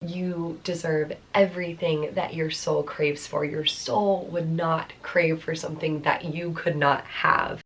You deserve everything that your soul craves for. Your soul would not crave for something that you could not have.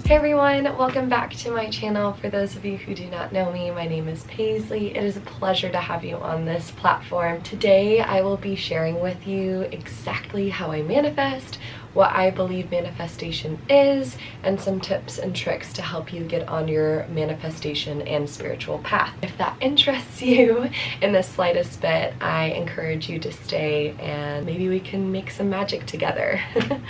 Hey everyone, welcome back to my channel. For those of you who do not know me, my name is Paisley. It is a pleasure to have you on this platform. Today I will be sharing with you exactly how I manifest, what I believe manifestation is, and some tips and tricks to help you get on your manifestation and spiritual path. If that interests you in the slightest bit, I encourage you to stay and maybe we can make some magic together.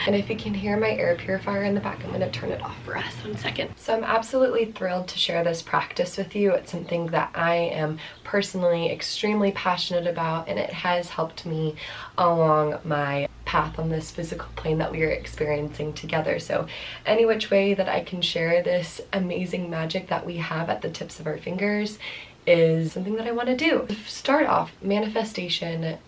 And if you can hear my air purifier in the back, I'm going to turn it off for us 1 second. So I'm absolutely thrilled to share this practice with you. It's something that I am personally extremely passionate about, and it has helped me along my path on this physical plane that we are experiencing together. So any which way that I can share this amazing magic that we have at the tips of our fingers is something that I want to do. To start off, manifestation,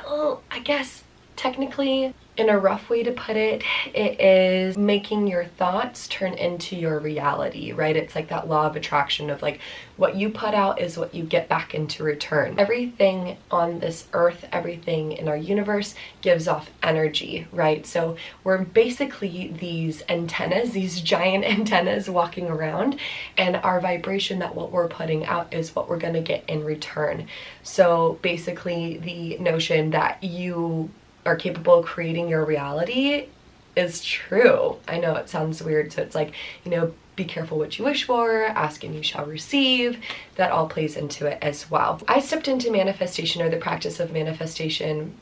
well, I guess technically, in a rough way to put it, it is making your thoughts turn into your reality, right? It's like that law of attraction of like what you put out is what you get back into return. Everything on this earth, everything in our universe gives off energy, right? So we're basically these antennas, these giant antennas walking around, and our vibration, that what we're putting out is what we're gonna get in return. So basically the notion that you are capable of creating your reality is true. I know it sounds weird, so it's like, you know, be careful what you wish for, ask and you shall receive. That all plays into it as well. I stepped into manifestation, or the practice of manifestation,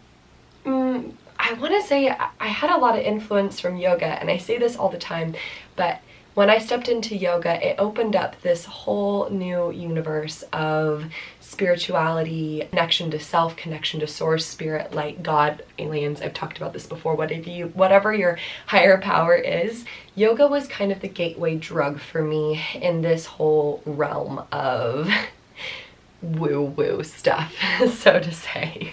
I want to say I had a lot of influence from yoga, and I say this all the time, but when I stepped into yoga, it opened up this whole new universe of spirituality, connection to self, connection to source, spirit, light, God, aliens. I've talked about this before. Whatever your higher power is, yoga was kind of the gateway drug for me in this whole realm of woo-woo stuff, so to say.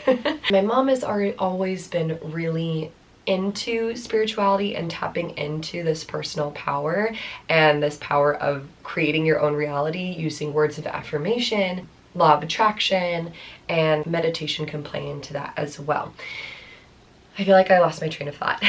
My mom has always been really into spirituality and tapping into this personal power and this power of creating your own reality using words of affirmation, law of attraction, and meditation can play into that as well. I feel like I lost my train of thought.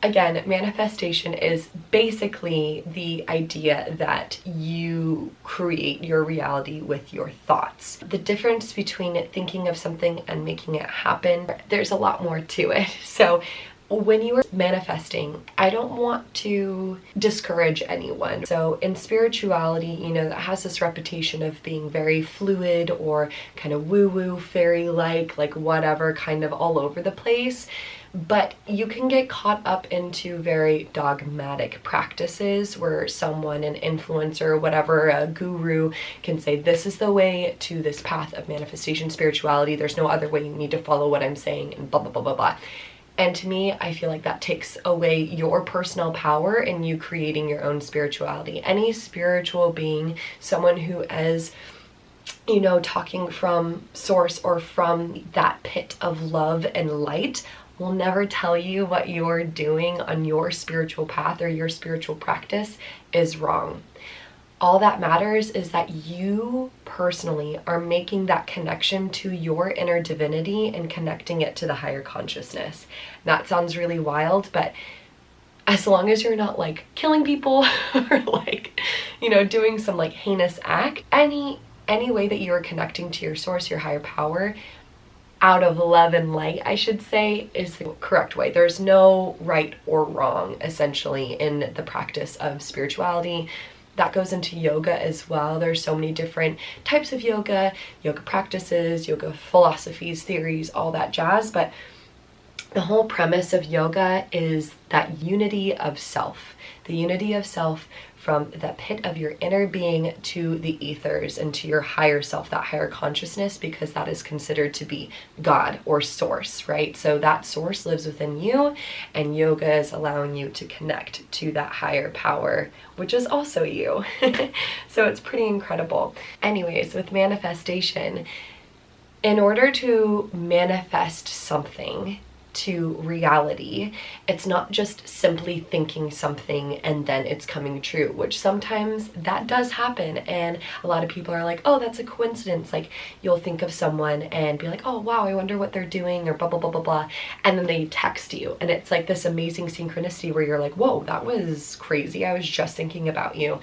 Again, manifestation is basically the idea that you create your reality with your thoughts. The difference between thinking of something and making it happen, there's a lot more to it. So when you are manifesting, I don't want to discourage anyone. So in spirituality, you know, that has this reputation of being very fluid or kind of woo-woo, fairy-like, like whatever, kind of all over the place. But you can get caught up into very dogmatic practices where someone, an influencer, whatever, a guru, can say this is the way to this path of manifestation spirituality. There's no other way. You need to follow what I'm saying, and blah, blah, blah, blah, blah. And to me, I feel like that takes away your personal power in you creating your own spirituality. Any spiritual being, someone who is, you know, talking from source or from that pit of love and light, will never tell you what you're doing on your spiritual path or your spiritual practice is wrong. All that matters is that you personally are making that connection to your inner divinity and connecting it to the higher consciousness. That sounds really wild, but as long as you're not like killing people or like, you know, doing some like heinous act, any way that you are connecting to your source, your higher power, out of love and light, I should say, is the correct way. There's no right or wrong, essentially, in the practice of spirituality. That goes into yoga as well. There's so many different types of yoga practices, yoga philosophies, theories, all that jazz. But the whole premise of yoga is that unity of self. The unity of self from the pit of your inner being to the ethers and to your higher self, that higher consciousness, because that is considered to be God or source, right? So that source lives within you, and yoga is allowing you to connect to that higher power, which is also you. So it's pretty incredible. Anyways, with manifestation, in order to manifest something to reality, it's not just simply thinking something and then it's coming true, which sometimes that does happen, and a lot of people are like, oh, that's a coincidence. Like, you'll think of someone and be like, oh wow, I wonder what they're doing, or blah blah blah blah blah, and then they text you and it's like this amazing synchronicity where you're like, whoa, that was crazy, I was just thinking about you.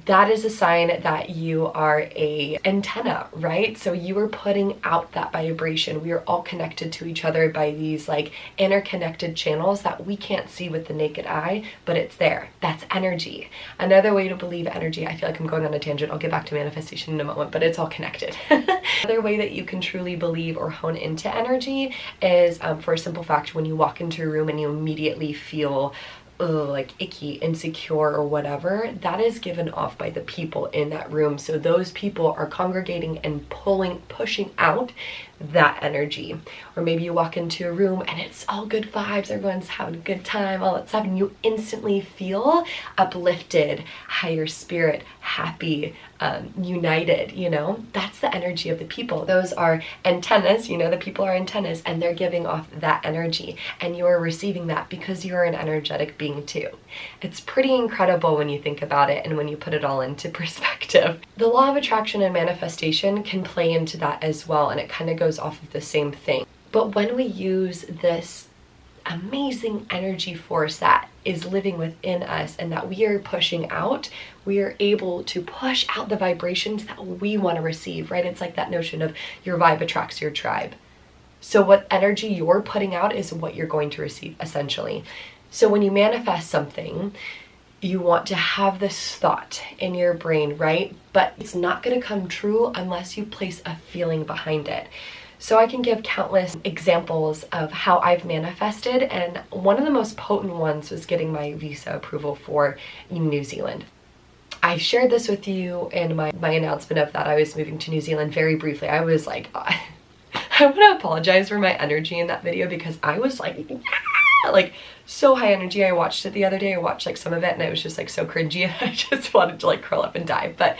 That is a sign that you are a antenna, right? So you are putting out that vibration. We are all connected to each other by these like interconnected channels that we can't see with the naked eye, but it's there. That's energy. Another way to believe energy, I feel like I'm going on a tangent, I'll get back to manifestation in a moment, but it's all connected. Another way that you can truly believe or hone into energy is, for a simple fact, when you walk into a room and you immediately feel like icky, insecure, or whatever, that is given off by the people in that room. So those people are congregating and pushing out that energy. Or maybe you walk into a room and it's all good vibes, everyone's having a good time, all that stuff, and you instantly feel uplifted, higher spirit, happy, united, you know? That's the energy of the people. Those are antennas, you know, the people are antennas, and they're giving off that energy, and you're receiving that because you're an energetic being too. It's pretty incredible when you think about it and when you put it all into perspective. The law of attraction and manifestation can play into that as well, and it kind of goes off of the same thing. But when we use this amazing energy force that is living within us and that we are pushing out, we are able to push out the vibrations that we want to receive, right? It's like that notion of your vibe attracts your tribe. So what energy you're putting out is what you're going to receive, essentially. So when you manifest something, you want to have this thought in your brain, right? But it's not going to come true unless you place a feeling behind it. So I can give countless examples of how I've manifested, and one of the most potent ones was getting my visa approval for New Zealand. I shared this with you in my announcement of that I was moving to New Zealand very briefly. I was like, I want to apologize for my energy in that video because I was like, yeah, like so high energy. I watched it the other day. I watched like some of it and it was just like so cringy and I just wanted to like curl up and die. But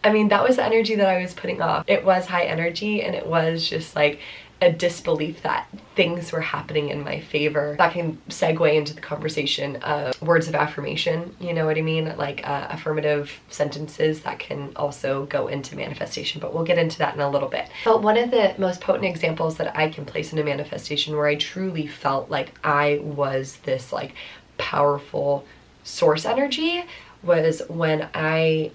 I mean, that was the energy that I was putting off. It was high energy and it was just like a disbelief that things were happening in my favor. That can segue into the conversation of words of affirmation, you know what I mean? Like affirmative sentences that can also go into manifestation, but we'll get into that in a little bit. But one of the most potent examples that I can place into manifestation where I truly felt like I was this like powerful source energy was when I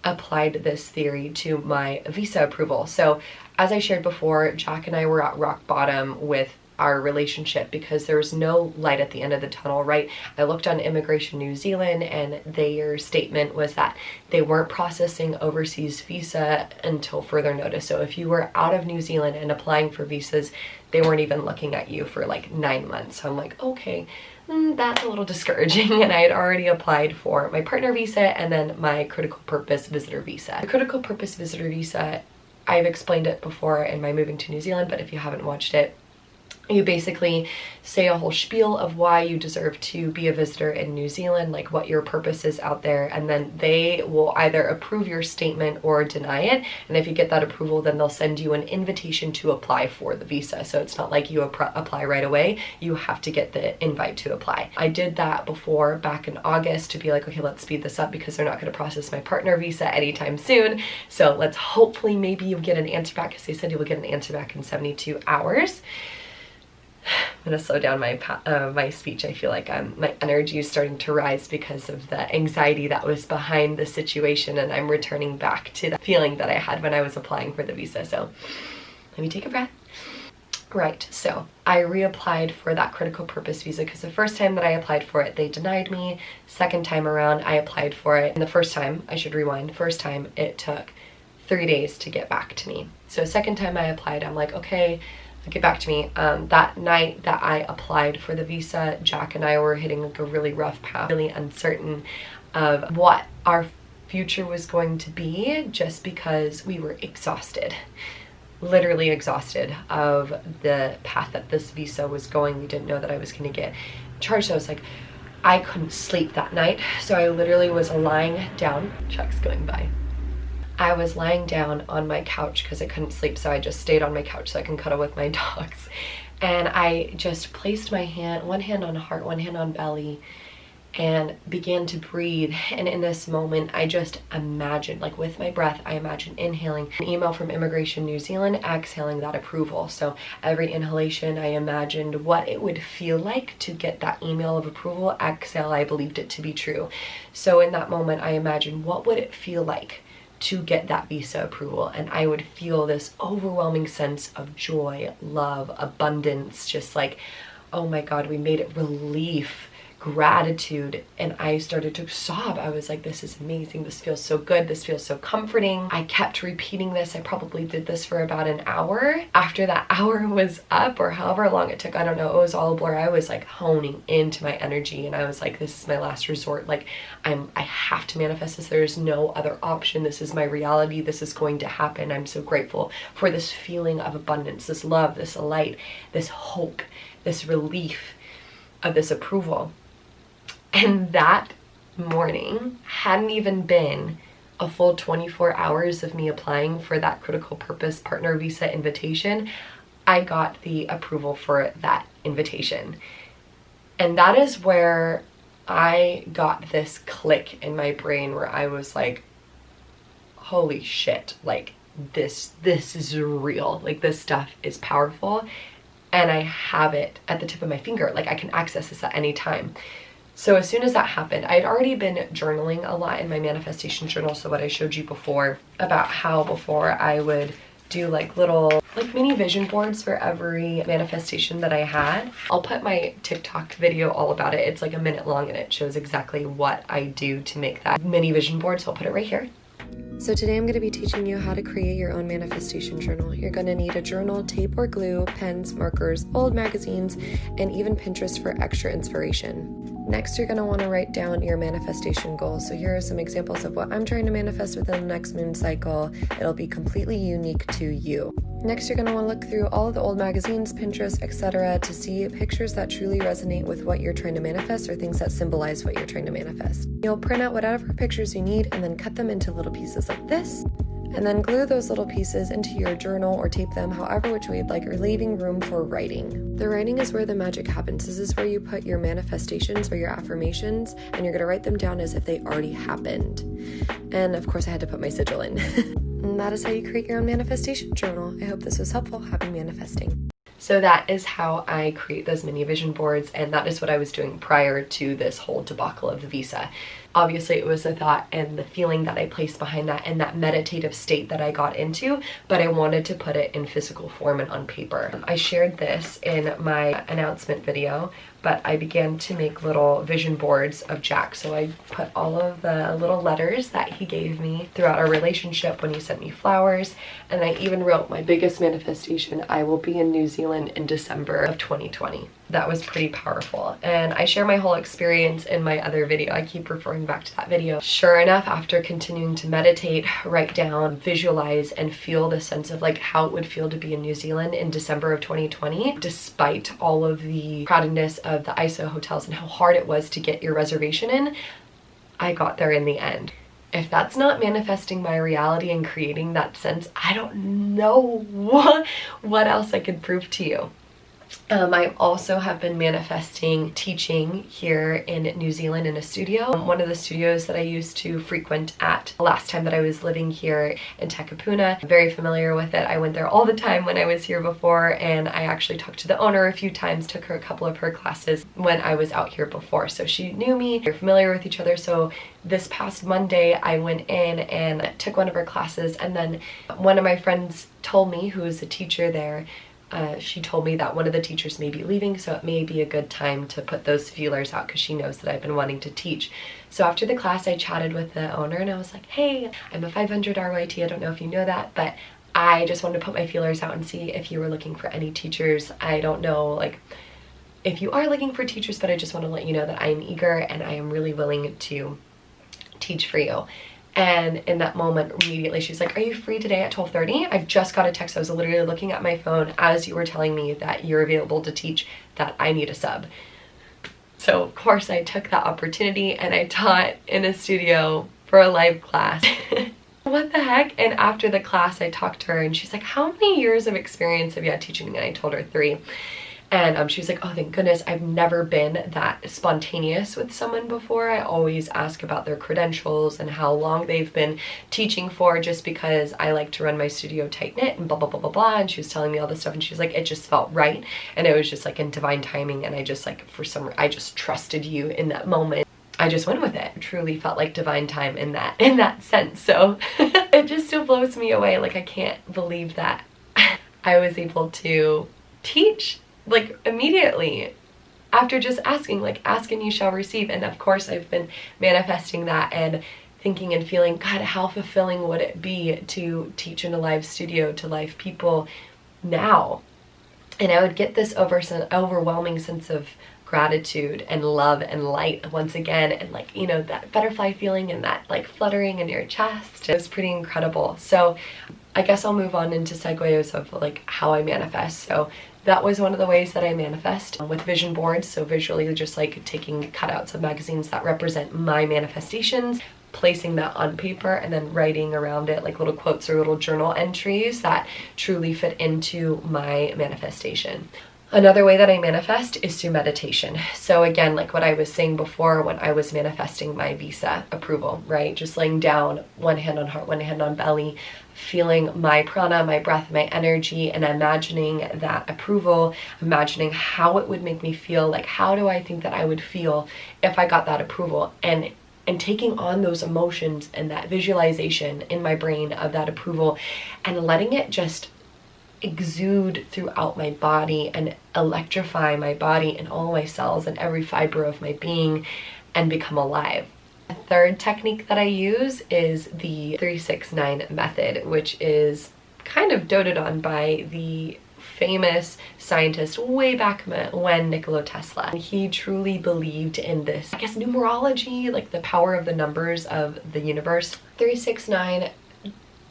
applied this theory to my visa approval. So as I shared before, Jack and I were at rock bottom with our relationship because there was no light at the end of the tunnel, right? I looked on Immigration New Zealand and their statement was that they weren't processing overseas visa until further notice. So if you were out of New Zealand and applying for visas, they weren't even looking at you for like 9 months. So I'm like, okay, that's a little discouraging. And I had already applied for my partner visa and then my critical purpose visitor visa. The critical purpose visitor visa, I've explained it before in my Moving to New Zealand, but if you haven't watched it, you basically say a whole spiel of why you deserve to be a visitor in New Zealand, like what your purpose is out there, and then they will either approve your statement or deny it. And if you get that approval, then they'll send you an invitation to apply for the visa. So it's not like you apply right away, you have to get the invite to apply. I did that before back in August to be like, okay, let's speed this up because they're not going to process my partner visa anytime soon. So let's hopefully maybe you'll get an answer back because they said you will get an answer back in 72 hours. I'm gonna slow down my speech. I feel like my energy is starting to rise because of the anxiety that was behind the situation, and I'm returning back to the feeling that I had when I was applying for the visa. So let me take a breath. Right, so I reapplied for that critical purpose visa because the first time that I applied for it, they denied me. Second time around, I applied for it. And the first time, I should rewind, first time it took 3 days to get back to me. So second time I applied, I'm like, okay, get back to me. That night that I applied for the visa, Jack and I were hitting like a really rough path, really uncertain of what our future was going to be just because we were exhausted, literally exhausted of the path that this visa was going. We didn't know that I was going to get charged. So I was like, I couldn't sleep that night. So I literally was lying down. Chuck's going by. I was lying down on my couch because I couldn't sleep, so I just stayed on my couch so I can cuddle with my dogs. And I just placed my hand, one hand on heart, one hand on belly, and began to breathe. And in this moment, I just imagined, like with my breath, I imagined inhaling an email from Immigration New Zealand, exhaling that approval. So every inhalation, I imagined what it would feel like to get that email of approval. Exhale, I believed it to be true. So in that moment, I imagined what would it feel like to get that visa approval, and I would feel this overwhelming sense of joy, love, abundance, just like, oh my God, we made it, relief, gratitude, and I started to sob. I was like, this is amazing. This feels so good. This feels so comforting. I kept repeating this. I probably did this for about an hour. After that hour was up, or however long it took, I don't know, it was all a blur. I was like honing into my energy, and I was like, this is my last resort. Like, I have to manifest this. There's no other option. This is my reality. This is going to happen. I'm so grateful for this feeling of abundance, this love, this light, this hope, this relief of this approval. And that morning hadn't even been a full 24 hours of me applying for that critical purpose partner visa invitation. I got the approval for that invitation. And that is where I got this click in my brain where I was like, holy shit, like this is real. Like, this stuff is powerful, and I have it at the tip of my finger. Like, I can access this at any time. So as soon as that happened, I had already been journaling a lot in my manifestation journal. So what I showed you before about how before I would do like little mini vision boards for every manifestation that I had. I'll put my TikTok video all about it. It's like a minute long, and it shows exactly what I do to make that mini vision board. So I'll put it right here. So today I'm going to be teaching you how to create your own manifestation journal. You're going to need a journal, tape or glue, pens, markers, old magazines, and even Pinterest for extra inspiration. Next, you're going to want to write down your manifestation goals. So here are some examples of what I'm trying to manifest within the next moon cycle. It'll be completely unique to you. Next, you're going to want to look through all of the old magazines, Pinterest, etc. to see pictures that truly resonate with what you're trying to manifest, or things that symbolize what you're trying to manifest. You'll print out whatever pictures you need and then cut them into little pieces like this, and then glue those little pieces into your journal or tape them however which way you'd like, or leaving room for writing. The writing is where the magic happens. This is where you put your manifestations or your affirmations, and you're going to write them down as if they already happened. And of course I had to put my sigil in. And that is how you create your own manifestation journal. I hope this was helpful. Happy manifesting. So that is how I create those mini vision boards, and that is what I was doing prior to this whole debacle of the visa. Obviously it was the thought and the feeling that I placed behind that, and that meditative state that I got into, but I wanted to put it in physical form and on paper. I shared this in my announcement video, but I began to make little vision boards of Jack. So I put all of the little letters that he gave me throughout our relationship when he sent me flowers, and I even wrote my biggest manifestation: I will be in New Zealand in December of 2020. That was pretty powerful, and I share my whole experience in my other video. I keep referring back to that video. Sure enough, after continuing to meditate, write down, visualize, and feel the sense of like how it would feel to be in New Zealand in December of 2020, despite all of the crowdedness of the ISO hotels and how hard it was to get your reservation in, I got there in the end. If that's not manifesting my reality and creating that sense, I don't know what else I could prove to you. I also have been manifesting teaching here in New Zealand in a studio. One of the studios that I used to frequent at the last time that I was living here in Takapuna. I'm very familiar with it. I went there all the time when I was here before, and I actually talked to the owner a few times, took her a couple of her classes when I was out here before. So she knew me, we're familiar with each other. So this past Monday I went in and took one of her classes, and then one of my friends told me, who is a teacher there, she told me that one of the teachers may be leaving, so it may be a good time to put those feelers out because she knows that I've been wanting to teach. So after the class, I chatted with the owner and I was like, hey, I'm a 500 RYT, I don't know if you know that, but I just wanted to put my feelers out and see if you were looking for any teachers. I don't know, like, if you are looking for teachers, but I just want to let you know that I am eager and I am really willing to teach for you. And in that moment, immediately she's like, are you free today at 12:30? I just got a text. I was literally looking at my phone as you were telling me that you're available to teach, that I need a sub. So of course I took that opportunity and I taught in a studio for a live class. What the heck? And after the class I talked to her and she's like, how many years of experience have you had teaching? And I told her 3. And she was like, oh, thank goodness, I've never been that spontaneous with someone before. I always ask about their credentials and how long they've been teaching for, just because I like to run my studio tight-knit and blah, blah, blah, blah, blah. And she was telling me all this stuff, and she was like, it just felt right. And it was just like in divine timing. And I just like, I just trusted you in that moment. I just went with it. It truly felt like divine time in that sense. So it just still blows me away. Like, I can't believe that I was able to teach like immediately. after just asking, like, ask and you shall receive. And of course I've been manifesting that and thinking and feeling, God, how fulfilling would it be to teach in a live studio to live people now? And I would get this overwhelming sense of gratitude and love and light once again, and like, you know, that butterfly feeling and that like fluttering in your chest. It was pretty incredible. So I guess I'll move on into segues of like how I manifest. So that was one of the ways that I manifest with vision boards. So visually just like taking cutouts of magazines that represent my manifestations, placing that on paper, and then writing around it like little quotes or little journal entries that truly fit into my manifestation. Another way that I manifest is through meditation. So again, like what I was saying before when I was manifesting my visa approval, right? Just laying down, one hand on heart, one hand on belly, feeling my prana, my breath, my energy, and imagining that approval, imagining how it would make me feel, like how do I think that I would feel if I got that approval, and taking on those emotions and that visualization in my brain of that approval and letting it just exude throughout my body and electrify my body and all my cells and every fiber of my being and become alive. A third technique that I use is the 369 method, which is kind of doted on by the famous scientist way back when, Nikola Tesla. He truly believed in this, I guess, numerology, like the power of the numbers of the universe. 369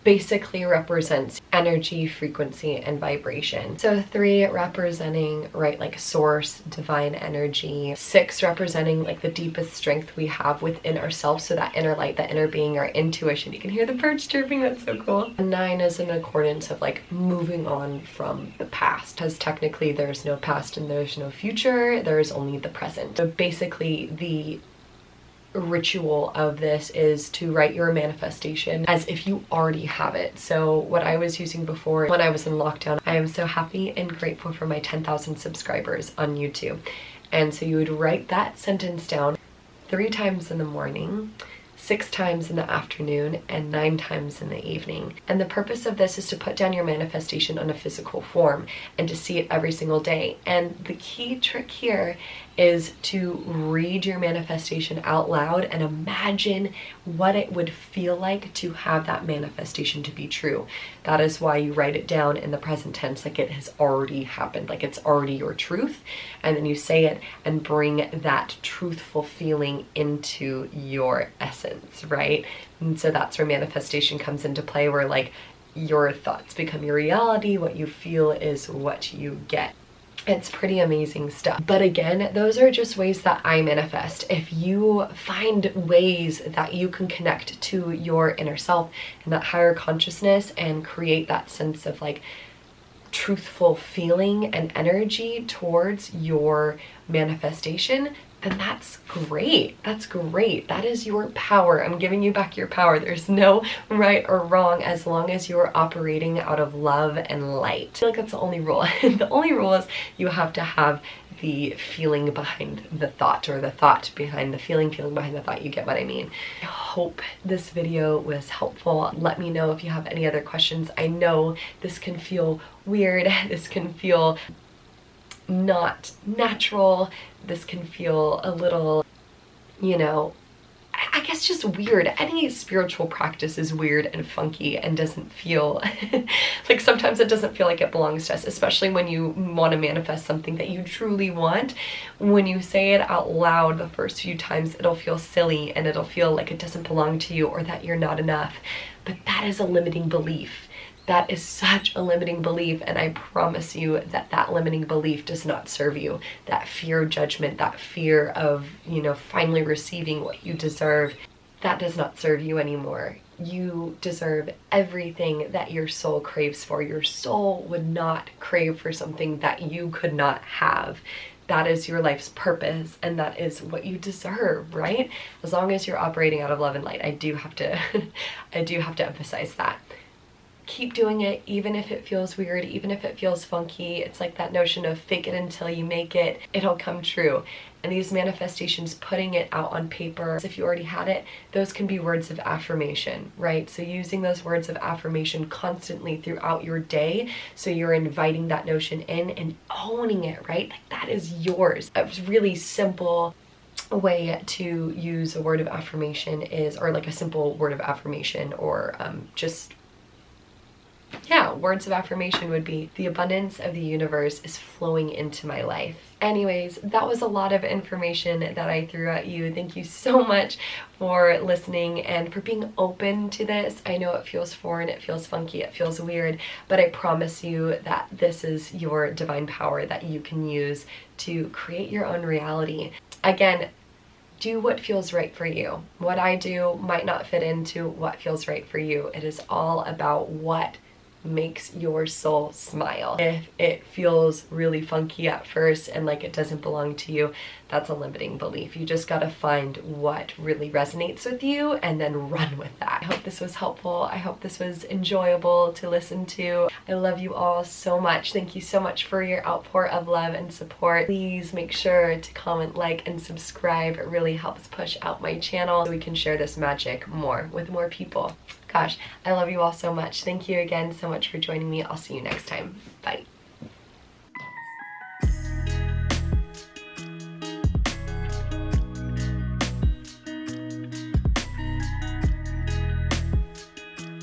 basically represents energy, frequency, and vibration. So 3 representing, right, like source, divine energy. 6 representing like the deepest strength we have within ourselves, so that inner light, that inner being, our intuition. You can hear the birds chirping, that's so cool. And 9 is in accordance of like moving on from the past, because technically there's no past and there's no future, there's only the present. So basically the ritual of this is to write your manifestation as if you already have it. So what I was using before when I was in lockdown, I am so happy and grateful for my 10,000 subscribers on YouTube. And so you would write that sentence down 3 times in the morning, 6 times in the afternoon, and 9 times in the evening. And the purpose of this is to put down your manifestation on a physical form and to see it every single day. And the key trick here is to read your manifestation out loud and imagine what it would feel like to have that manifestation to be true. That is why you write it down in the present tense, like it has already happened, like it's already your truth. And then you say it and bring that truthful feeling into your essence, right? And so that's where manifestation comes into play, where like your thoughts become your reality, what you feel is what you get. It's pretty amazing stuff. But again, those are just ways that I manifest. If you find ways that you can connect to your inner self and that higher consciousness and create that sense of like truthful feeling and energy towards your manifestation, then that's great. That's great. That is your power. I'm giving you back your power. There's no right or wrong as long as you're operating out of love and light. I feel like that's the only rule. The only rule is you have to have the feeling behind the thought, or the thought behind the feeling behind the thought. You get what I mean? I hope this video was helpful. Let me know if you have any other questions. I know this can feel weird. This can feel not natural. This can feel a little, you know, I guess just weird. Any spiritual practice is weird and funky and doesn't feel like, sometimes it doesn't feel like it belongs to us, especially when you want to manifest something that you truly want. When you say it out loud the first few times, it'll feel silly and it'll feel like it doesn't belong to you or that you're not enough. But that is a limiting belief. That is such a limiting belief, and I promise you that that limiting belief does not serve you. That fear of judgment, that fear of, you know, finally receiving what you deserve, that does not serve you anymore. You deserve everything that your soul craves for. Your soul would not crave for something that you could not have. That is your life's purpose, and that is what you deserve, right? As long as you're operating out of love and light. I do have to emphasize that. Keep doing it, even if it feels weird, even if it feels funky. It's like that notion of fake it until you make it. It'll come true. and these manifestations, putting it out on paper, if you already had it, those can be words of affirmation, right? So using those words of affirmation constantly throughout your day, so you're inviting that notion in and owning it, right? Like that is yours. A really simple way to use a word of affirmation is, or like a simple word of affirmation, or words of affirmation would be, the abundance of the universe is flowing into my life. Anyways, that was a lot of information that I threw at you. Thank you so much for listening and for being open to this. I know it feels foreign, it feels funky, it feels weird, but I promise you that this is your divine power that you can use to create your own reality. Again, do what feels right for you. What I do might not fit into what feels right for you. It is all about what makes your soul smile. If it feels really funky at first and like it doesn't belong to you, that's a limiting belief. You just gotta find what really resonates with you and then run with that. I hope this was helpful. I hope this was enjoyable to listen to. I love you all so much. Thank you so much for your outpour of love and support. Please make sure to comment, like, and subscribe. It really helps push out my channel so we can share this magic more with more people. Gosh, I love you all so much. Thank you again so much for joining me. I'll see you next time. Bye.